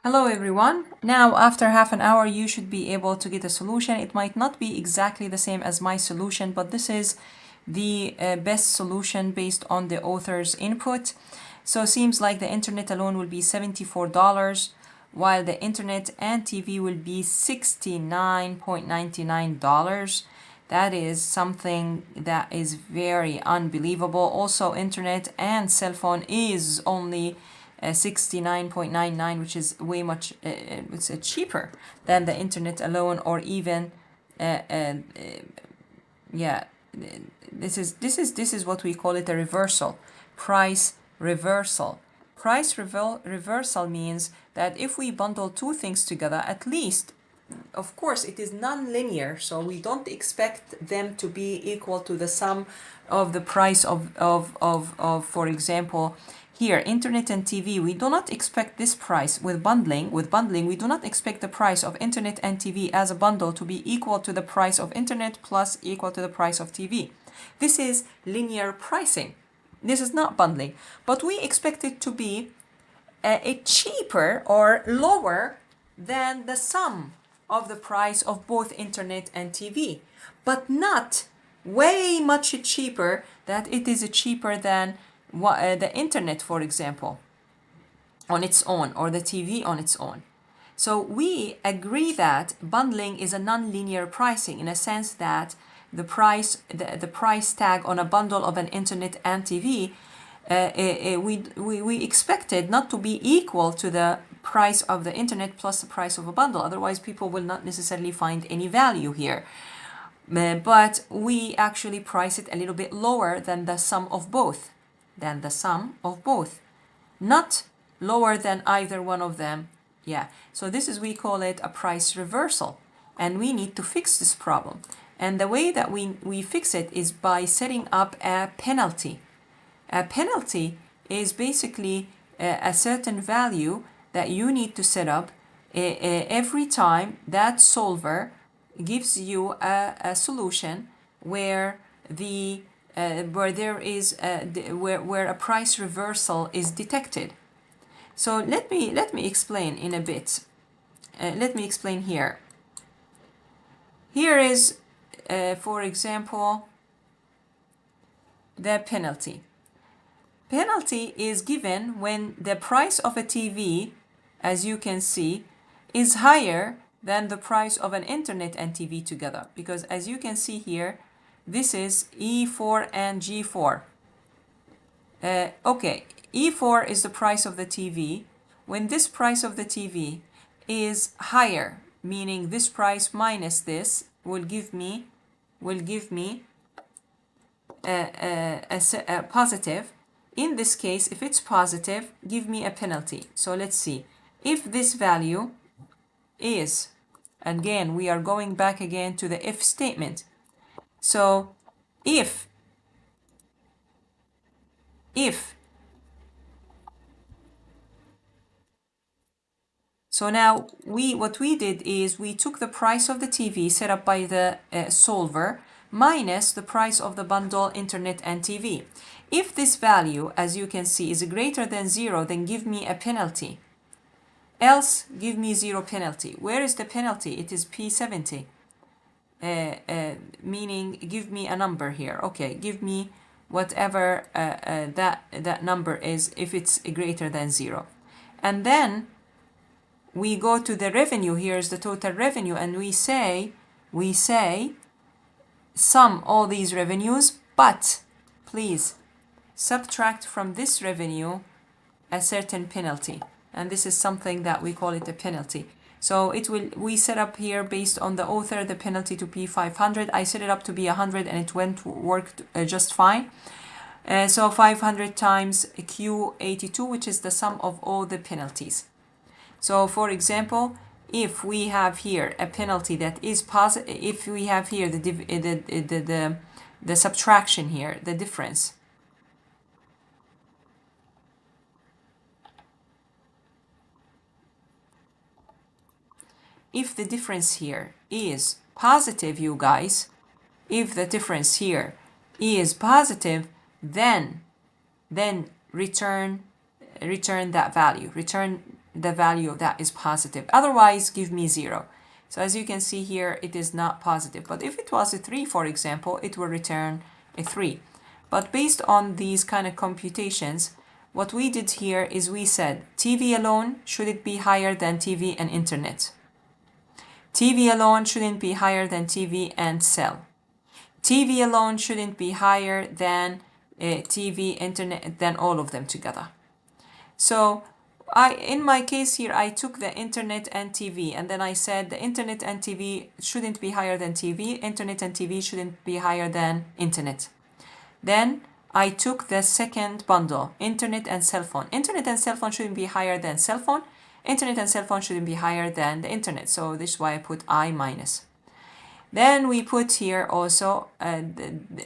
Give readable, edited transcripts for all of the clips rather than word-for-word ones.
Hello everyone. Now after half an hour you should be able to get a solution. It might not be exactly the same as my solution, but this is the best solution based on the author's input. So it seems like the internet alone will be $74, while the internet and TV will be $69.99. That is something that is very unbelievable. Also, internet and cell phone is only 69.99, which is way much it's cheaper than the internet alone, or even yeah, this is what we call it a reversal, price reversal. Reversal means that if we bundle two things together, at least, of course, it is non-linear, so we don't expect them to be equal to the sum of the price of for example, here, internet and TV, we do not expect this price with bundling. With bundling, we do not expect the price of internet and TV as a bundle to be equal to the price of internet plus equal to the price of TV. This is linear pricing. This is not bundling, but we expect it to be a cheaper or lower than the sum of the price of both internet and TV, but not way much cheaper that it is cheaper than the internet, for example, on its own, or the TV on its own. So we agree that bundling is a non-linear pricing in a sense that the price tag on a bundle of an internet and TV, we expected not to be equal to the price of the internet plus the price of a bundle. Otherwise, people will not necessarily find any value here. But we actually price it a little bit lower than the sum of both. Not lower than either one of them. Yeah, so we call it a price reversal, and we need to fix this problem. And the way that we fix it is by setting up a penalty. A penalty is basically a certain value that you need to set up every time that solver gives you a solution where there is where a price reversal is detected. So let me explain in a bit. Let me explain here. Here is, for example, the penalty. Penalty is given when the price of a TV, as you can see, is higher than the price of an internet and TV together. Because as you can see here, this is E4 and G4. Okay, E4 is the price of the TV. When this price of the TV is higher, meaning this price minus this will give me a positive. In this case, if it's positive, give me a penalty. So let's see. If this value is, again, we are going back again to the if statement. So if so now what we did is we took the price of the TV set up by the solver minus the price of the bundle internet and TV. If this value, as you can see, is greater than 0, then give me a penalty. Else, give me 0 penalty. Where is the penalty? It is P70. Meaning give me a number here. Okay, give me whatever that number is if it's greater than 0. And then we go to the revenue. Here's the total revenue, and we say sum all these revenues, but please subtract from this revenue a certain penalty. And this is something that we call it a penalty. So we set up here based on the author the penalty to be 500. I set it up to be 100 and it worked just fine. So 500 times Q82, which is the sum of all the penalties. So for example, if we have here a penalty that is positive, if we have here the subtraction here, the difference. If the difference here is positive, you guys, if the difference here is positive, then return that value. Return the value of that is positive. Otherwise, give me 0. So as you can see here, it is not positive. But if it was a 3, for example, it will return a 3. But based on these kind of computations, what we did here is we said TV alone, should it be higher than TV and internet? TV alone shouldn't be higher than TV and cell. TV alone shouldn't be higher than TV, internet, than all of them together. So in my case here, I took the internet and TV, and then I said the internet and TV shouldn't be higher than TV, internet and TV shouldn't be higher than internet. Then I took the second bundle, internet and cell phone. Internet and cell phone shouldn't be higher than cell phone. Internet and cell phone shouldn't be higher than the internet. So this is why I put I minus. Then we put here also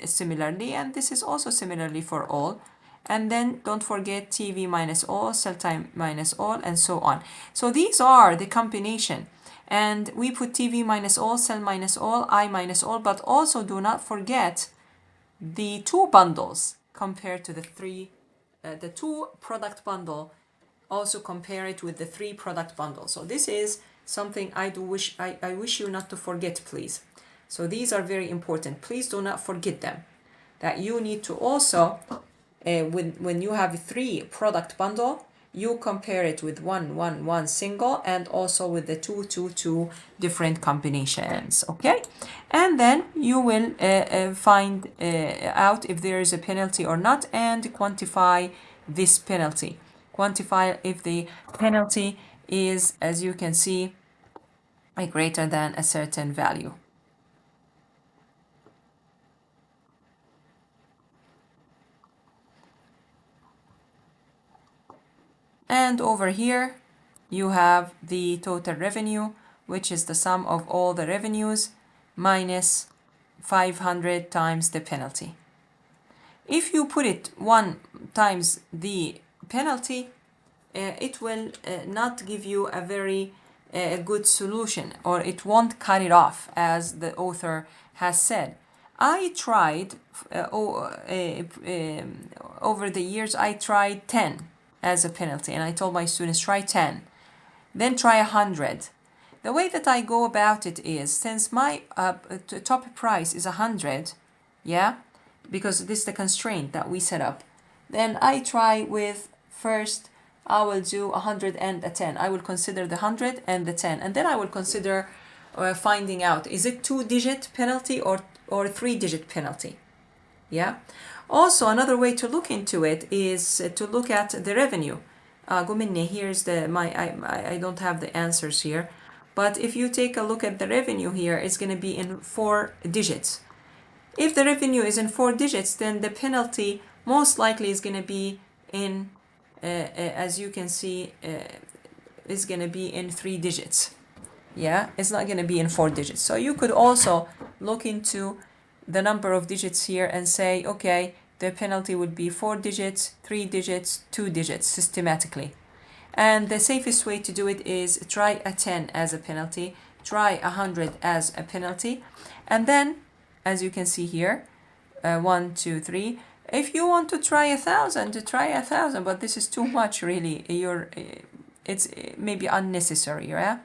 similarly, and this is also similarly for all. And then don't forget TV minus all, cell time minus all, and so on. So these are the combination. And we put TV minus all, cell minus all, I minus all, but also do not forget the 2 bundles compared to the 3, the 2 product bundle, also compare it with the 3 product bundle. So this is something I wish you not to forget, please. So these are very important. Please do not forget them. That you need to also, when you have a 3 product bundle, you compare it with 1 single, and also with the 2 different combinations. Okay, and then you will find out if there is a penalty or not, and quantify this penalty. Quantify if the penalty is, as you can see, greater than a certain value. And over here, you have the total revenue, which is the sum of all the revenues minus 500 times the penalty. If you put it 1 times the penalty, it will not give you a very good solution, or it won't cut it off, as the author has said. I tried, over the years, I tried 10 as a penalty, and I told my students, try 10, then try 100. The way that I go about it is, since my top price is 100, yeah, because this is the constraint that we set up, then I try with, first, I will do 100 and a 10. I will consider the 100 and the 10, and then I will consider finding out, is it 2-digit penalty or 3-digit penalty? Yeah. Also, another way to look into it is to look at the revenue. Here's I don't have the answers here, but if you take a look at the revenue here, it's going to be in 4 digits. If the revenue is in 4 digits, then the penalty most likely is going to be in, as you can see, is going to be in 3 digits. Yeah, it's not going to be in 4 digits. So you could also look into the number of digits here and say, okay, the penalty would be 4 digits, 3 digits, 2 digits systematically. And the safest way to do it is try a 10 as a penalty, try 100 as a penalty, and then, as you can see here, 1, 2, 3. If you want to try 1,000, to try 1,000, but this is too much, really. It's maybe unnecessary, yeah.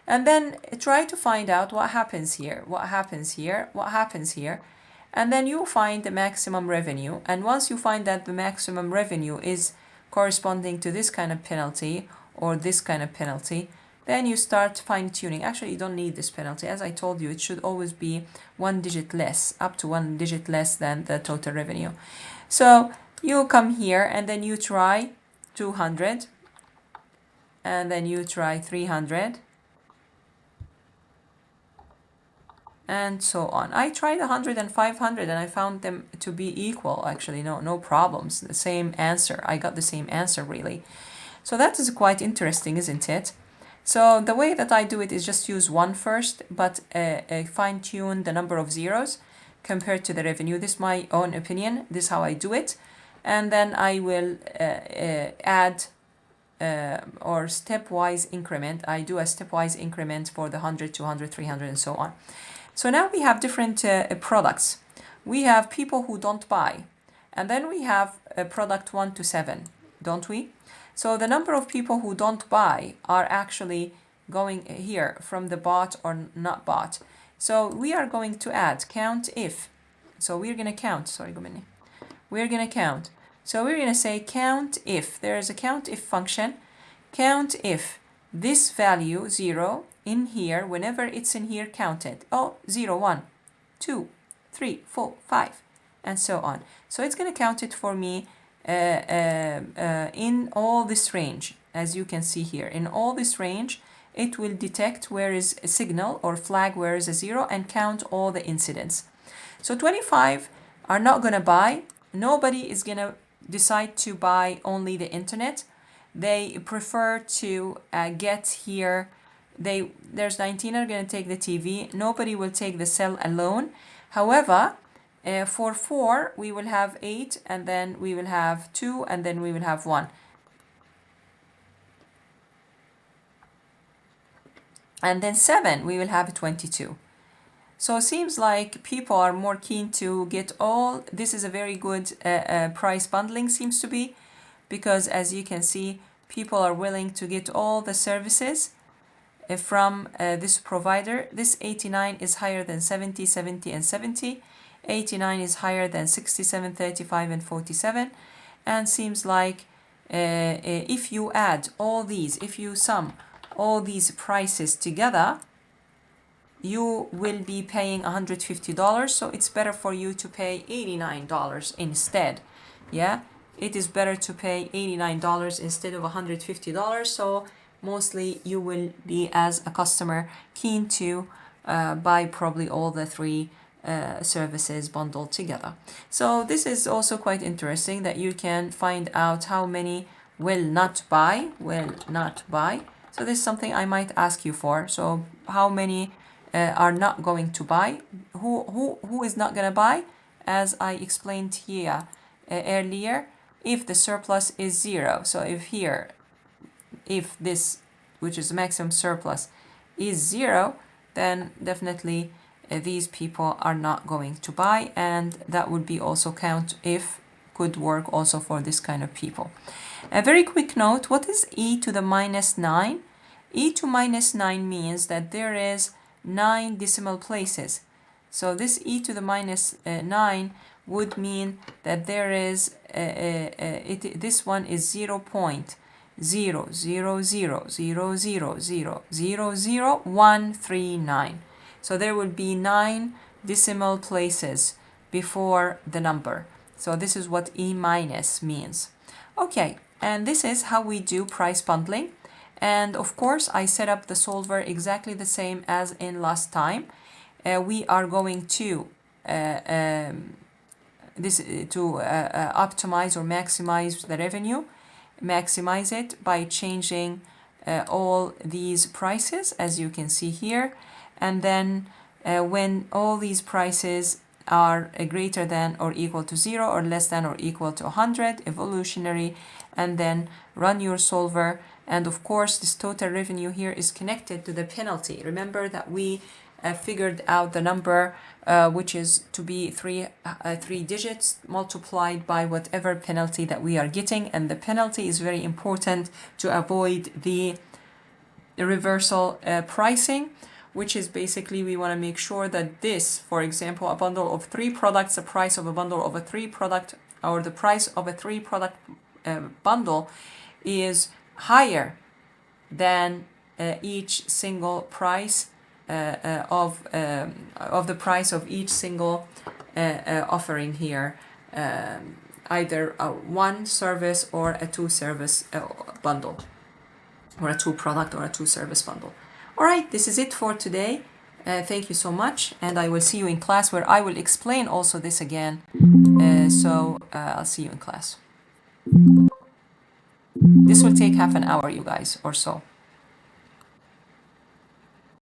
And then try to find out what happens here, what happens here, what happens here, and then you find the maximum revenue. And once you find that the maximum revenue is corresponding to this kind of penalty or this kind of penalty, then you start fine-tuning. Actually, you don't need this penalty. As I told you, it should always be 1 digit less, up to 1 digit less than the total revenue. So you come here and then you try 200, and then you try 300, and so on. I tried 100 and 500 and I found them to be equal, actually, no problems, the same answer. I got the same answer, really. So that is quite interesting, isn't it? So the way that I do it is just use 1 first, but fine-tune the number of zeros compared to the revenue. This is my own opinion. This is how I do it. And then I will add or stepwise increment. I do a stepwise increment for the 100, 200, 300, and so on. So now we have different products. We have people who don't buy. And then we have product 1 to 7, don't we? So the number of people who don't buy are actually going here from the bought or not bought. So we are going to add count if. So we're going to count, sorry, Gomini. We're going to count. So we're going to say count if. There is a count if function. Count if this value 0 in here, whenever it's in here, count it. Oh, 0, 1, 2, 3, 4, 5, and so on. So it's going to count it for me in all this range, as you can see here. In all this range, it will detect where is a signal or flag where is a 0 and count all the incidents. So 25 are not going to buy. Nobody is going to decide to buy only the internet. They prefer to get here. There's 19 are going to take the TV. Nobody will take the cell alone. However, for 4, we will have 8, and then we will have 2, and then we will have 1. And then 7, we will have 22. So it seems like people are more keen to get all. This is a very good price bundling, seems to be, because as you can see, people are willing to get all the services from this provider. This 89 is higher than 70, 70, and 70. 89 is higher than 67, 35, and 47. And seems like if you add all these, if you sum all these prices together, you will be paying $150. So it's better for you to pay $89 instead. Yeah, it is better to pay $89 instead of $150. So mostly you will be, as a customer, keen to buy probably all the 3 services bundled together. So this is also quite interesting that you can find out how many will not buy. So this is something I might ask you for. So how many are not going to buy? Who is not going to buy? As I explained here earlier, if the surplus is 0. So if this, which is the maximum surplus, is 0, then definitely these people are not going to buy, and that would be also count if could work also for this kind of people. A very quick note, what is e to the minus 9? E to minus 9 means that there is 9 decimal places. So this e to the minus 9 would mean that there is this one is 0.0000000000139. So there will be 9 decimal places before the number. So this is what E minus means. Okay, and this is how we do price bundling. And of course, I set up the solver exactly the same as in last time. We are going to optimize or maximize the revenue, maximize it by changing all these prices, as you can see here. And then when all these prices are greater than or equal to 0 or less than or equal to 100, evolutionary, and then run your solver. And of course, this total revenue here is connected to the penalty. Remember that we figured out the number which is to be 3 digits multiplied by whatever penalty that we are getting. And the penalty is very important to avoid the reversal pricing, which is basically we want to make sure that this, for example, a bundle of 3 products, the price of a bundle of a 3 product, or the price of a 3 product bundle is higher than each single price of the price of each single offering here, either a 1 service or a 2 service bundle, or a 2 product or a 2 service bundle. All right, this is it for today. Thank you so much, and I will see you in class where I will explain also this again. So I'll see you in class. This will take half an hour, you guys, or so.